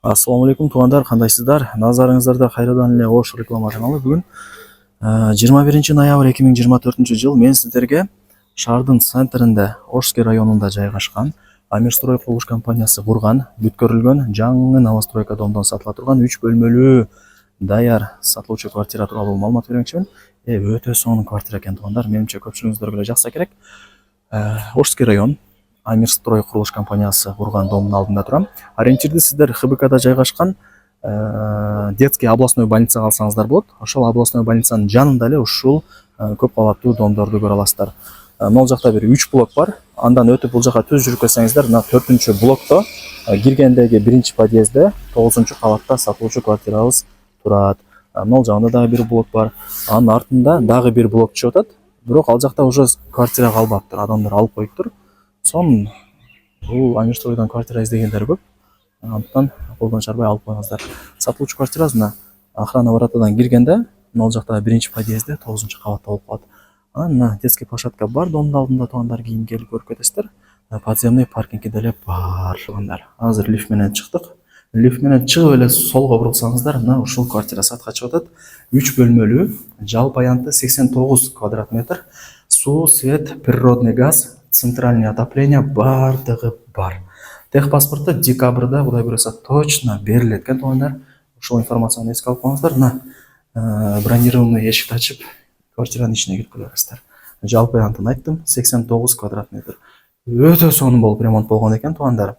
Ассаламу алейкум туугандар, кандайсыздар? Назарыңыздарда кайрадан эле Ош реклама каналы. Бүгүн 21 ноябрь 2024 жыл мен сиздерге шаардын центринде Ошский районунда жайгашкан Амирстрой курулуш компаниясы курган, бүткөрүлгөн жаңы новостройка домдон сатыла турган 3 бөлмөлүү даяр сатылуучу квартира тууралуу маалымат бермекчимин. Өтө сонун квартира экен туугандар. Менимче көпчүлүгүңүздөр эле жакса керек. Ошский район Амирстрой курулуш компаниясы курган домдун алдында турам. Ориентирди сиздер ХБКда жайгашкан детский областной больницага алсаңыздар болот. Ошол областной больницанын жанында эле ушул көп кабаттуу домдорду көрө аласыздар. Могул жакта бир 3 блок бар. Андан өтүп бул жака түз жүрүп кетсеңиздер, мына 4-блокто киргендеги 1-подъездде 9-кабатта сатылуучу квартирабыз турат. Могул жагында дагы бир блок бар. Анын артында дагы бир блок чыгып атат. Бирок ал жакта уже квартира калбаптыр, адамдар алып коюптур. Сон бул Амирстройдон квартира издегендер көп. Андыктан колдон чарбай алып коюңуздар. Сатылуучу квартирабыз мына охрана воротадан киргенде, могул жакта 1-подъездде 9-кабатта болуп калат. Анан мына детский площадка бар, домдун алдында туугандар, кийин келип көрүп кетесиздер. Подземный паркинги деле бар туугандар. Азыр лифт менен чыктык. Лифт менен чыгып эле солго бурулсаңыздар, мына ушул квартира сатка чыгып атат. 3 бөлмөлүү, жалпы аянты 89 квадрат метр. Суу, свет, природный газ, центральный отопление бардыгы бар. Техпаспорту декабрда, Кудай буйруса, точно берилет экен туугандар. Ушул информацияны эске алып коюңуздар. Мына бронированный эшикти ачып, квартиранын ичине кирип келе аласыздар. Жалпы аянтын айттым, 89 квадрат метр. Өтө сонун болуп ремонт болгон экен туугандар.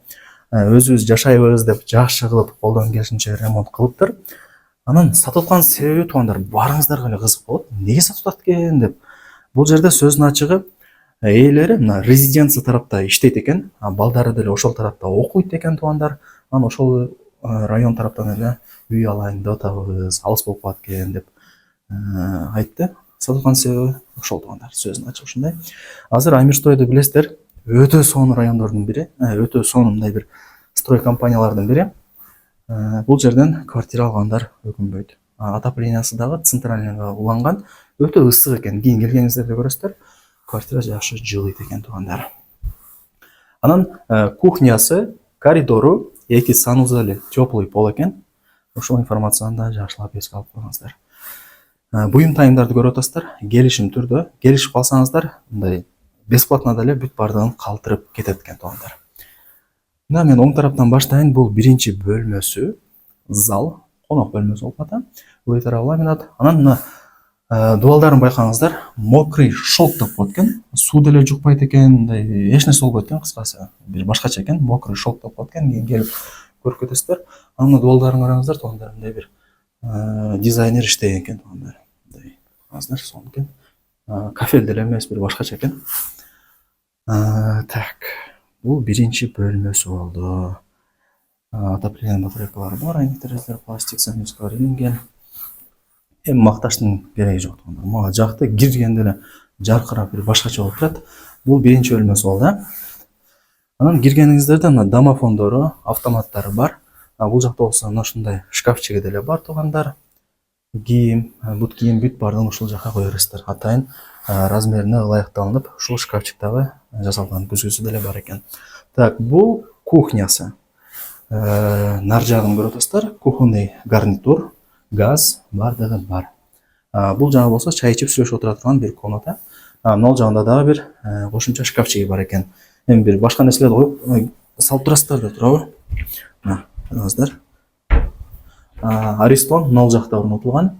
Өзүбүз жашайбыз деп жакшы кылып колдон келишинче ремонт кылыптыр. Анан сатылган себеби туугандар, барыңыздарга эле кызык болот. Неге сатылат экен деп. Бул жерде сөздүн ачыгы, ээлери мына резиденция тарапта иштейт экен, балдары деле ошол тарапта окуйт экен туугандар. Анан ошол район тараптан эле үй алайын деп атабыз, алыс болуп калат экен деп айтты. Сатылган себеби ошол туугандар, сөздүн ачыгы ушундай. Азыр Амирстройду билесиздер, өтө сонун райондордун бири, өтө сонун мындай бир строй компаниялардын бири. Бул жерден квартира алгандар өкүнбөйт. Отоплениясы дагы центральныйга уланган, өтө ысык экен. Кийин келгениңиздерде көрөсүздөр. Квартира жакшы жылыйт экен туугандар. Анан кухнясы, коридору, 2 санузелі теплый пол экен. Ушул информацияны да жакшылап эске алып коюңуздар. Буюм тайымдарды көрүп атасыздар. Келишим түрдө, келишип калсаңыздар, мындай бесплатно деле бүт бардыгын калтырып кетет экен туугандар. Мына мен оң тараптан баштайын. Бул 1-бөлмөсү, зал, конок бөлмөсү болуп атат. Лыйтар ламинат. Анан мына дубалдарын байкаңыздар, мокрый шелк деп коет экен. Суу деле жукпайт экен, мындай эч нерсе болбойт экен, кыскасы. Бир башкача экен, мокрый шелк деп коет экен. Кийин келип көрүп кетесиздер. Анан дубалдарын караңыздар туугандар, мындай бир дизайнер иштеген экен туугандар. Мындай азыр сонун экен. Кафель деле эмес, бир башкача экен. Так, бул 1-бөлмөсү болду. Отопление батарейкалары бар, айнек терезелер пластик санюскалар илинген. Эми макташтын кереги жок туугандар. Мага жакты, киргенде эле жаркырап бир башкача болуп турат. Бул 1-бөлмөсү болду. Анан киргениңиздерде мына домофондору, автоматтары бар. Бул жакта болсо мына ушундай шкафчиги деле бар туугандар. Кийим, бут кийим бүт бардыгын ушул жака кое бересиздер. Атайын размерине ылайыкталынып, ушул шкафчиктагы жасалган күзгүсү деле бар экен. Так, бул кухнясы. Нар жагын көрүп атасыздар. Кухонный гарнитур, газ бардыгы бар. Бул жагы болсо чай ичип сүйлөшүп отура турган бир комната. Могул жагында дагы бир кошумча шкафчиги бар экен. Эми бир башка нерселерди коюп салып турасыздар да туурабы? Мына, караңыздар. Аристон могул жакта орнотулган.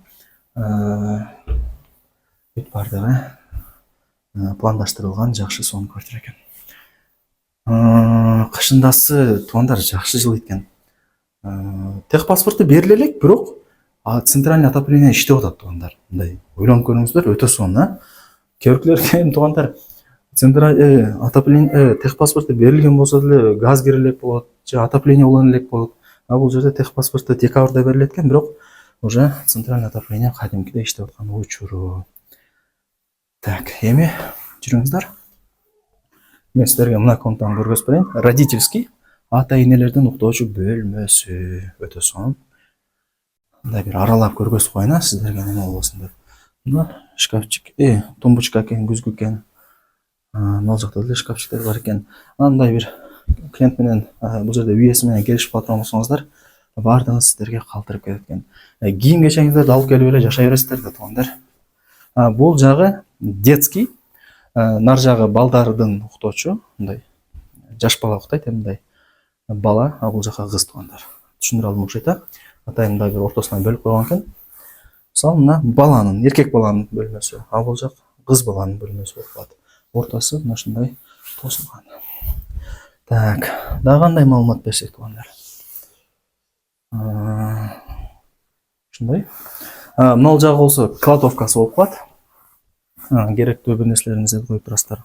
Бүт бардыгы пландаштырылган жакшы сонун квартира экен. Кышындасы туугандар жакшы жылыйт экен. Техпаспорту бериле элек, бирок центральный отопление иштеп атат туугандар. Мындай ойлонуп көрүңүздөр, өтө сонун. Кээ биркилер туугандар, центральный отопление техпаспорту берилген болсо деле газ кире элек болот, же отопление улана элек болот. Бул жерде техпаспорту декабрда берилет экен, бирок уже центральный отопление кадимкидей иштеп аткан учуру. Так, эми жүрүңүздөр. Мен сиздерге мына комнатаны көргөзүп берейин. Родительский, ата-энелердин уктоочу бөлмөсү. Өтө сонун. Мындай бир аралап көргөзүп коюн, сиздерге неме болбосун деп. Мына шкафчик, тумбочка экен, күзгү экен. Могул жакта деле шкафчиктер бар экен. Андай бир клиент менен бул жерде үйеси менен келишип кала турган болсоңуздар, бардыгы сиздерге калтырып кетет экен. Кийим кечеңиздерди алып келип эле жашай бересиздер да туугандар. Бул жагы детский, нар жагы балдардын уктоочу, мындай жаш бала уктайт, мындай бала, бул жака кыз туугандар. Түшүндүрө алдым окшойт а? Атайын мындай бир ортосуна бөлүп койгон экен. Мисалы мына баланын, эркек баланын бөлмөсү, бул жак кыз баланын бөлмөсү болуп калат. Ортасы мына ушундай тосулган. Так, дагы кандай маалымат берсек туугандар? Ушундай. Мына жагы болсо кладовкасы болуп калат. Керектүү бир нерселериңизди коюп турасыздар.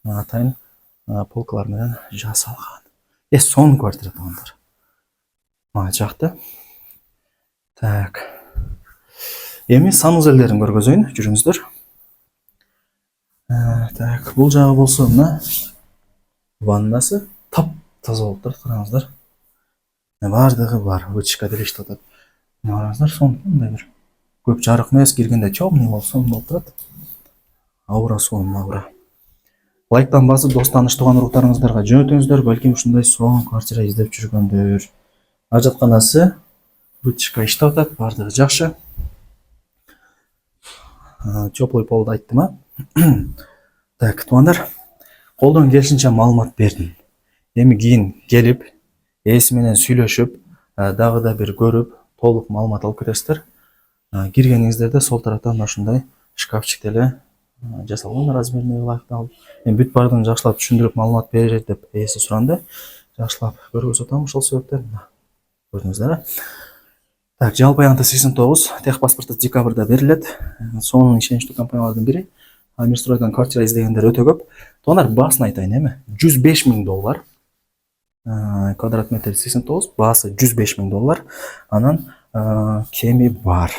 Атайын полкалар менен жасалган. Сонун квартира туугандар. Мага жакты. Так. Эми санузелдерин көргөзөйүн, жүрүңүздөр. Так, бул жагы болсо мына ваннасы тап-таза болуп турат, караңыздар. Бардыгы бар, вытяжка деле иштеп атат. Караңыздар, сондай бир көп жарык эмес, киргенде темный болуп турат. Аура сонун аура. Лайктан басып, дос тааныш тууган уруктарыңыздарга жөнөтүңүздөр, балким ушундай сонун квартира издеп жүргөндөр. Ажатканасы, вытяжка иштеп атат, бардыгы жакшы. Теплый полду айттым а? Так, туугандар, колдон келишинче маалымат бердим. Эми кийин келип, ээси менен сүйлөшүп, дагы да бир көрүп, толук маалымат алып кетесиздер. Киргениңиздерде сол тараптан ушундай шкафчик деле жасалган, размерине ылайыктуу. Мен бүт бардыгын жакшылап түшүндүрүп маалымат берет деп ээси суранды. Жакшылап көргөзүп атам, ошол себептен көрдүңүздөр. Так, жалпы аянты 89, техпаспорты декабрда берилет. Сонун ишеничтүү компаниялардын бири. Мирстройдон квартира издегендер өтө көп. Туугандар, баасын айтайын эми. $105,000. Квадрат метр 89, баасы $105,000. Анан кеми бар.